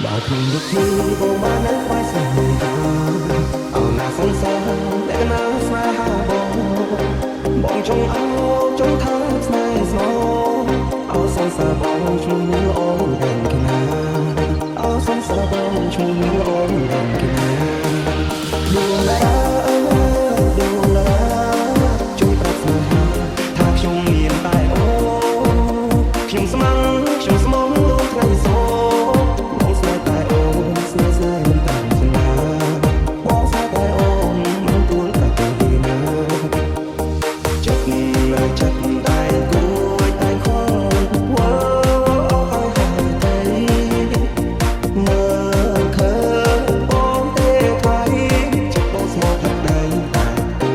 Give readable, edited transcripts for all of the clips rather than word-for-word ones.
បើគ្មានយុគីក៏បាននៅខ្វាយស្នេហាអោណាសង្សារតែណាស្នេហាបងចង់អោចង់ថាស្នេហ៍ស្មោអោសង្សារបងឈ្មោះអូនតែកណាអោសង្សារបងឈ្មោះអូនតែកណាដួងតារាអើដួងតារាជួយប្រាប់ស្នេហាថាខ្ញុំមានតែអូខ្ញុំស្មងខ្ញុំស្មងលោកថ្ងៃសូបងស្នេហ៍តែអូនស្នេហ៍ស្នេហ៍មិនតាមចំណាបងស្នេហ៍តែអូនមិនទួលតែពីណាចិត្តនៅចិត្តតែគួរតែខំវ៉ាអើហើយតែមើលឃើញបងទេថ្លៃចិត្តបងស្មោះថាដៃតែអូ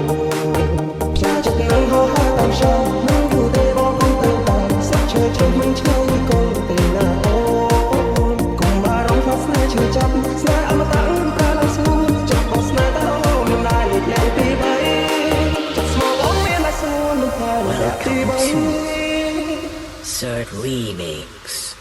ផ្សាចិត្តនឹងហោះហើរតាមឆ្លងនឹងយូរទេបងគង់ទៅតាមសាច់ឈើជុំមិនឆ្លងកូនទេណាអូកុំបារម្ភថាស្នេហ៍ឈឺចាប់ស្នេហ៍អមតៈប្រែឡើងស្រួលចិត្តបងស្នេហ៍តែអូនមិនដែលលេចលែងពីបីចិត្តស្មោះបងមានតែស្រួលមិនតែលេចពីបី Cert Remix.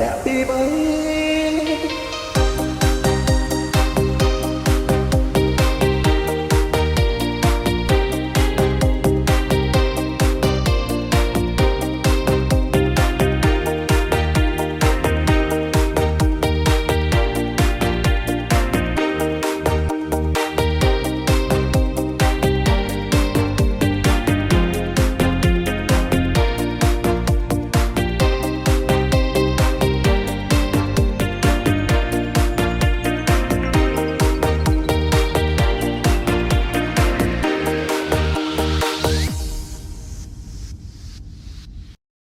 Happy birthday.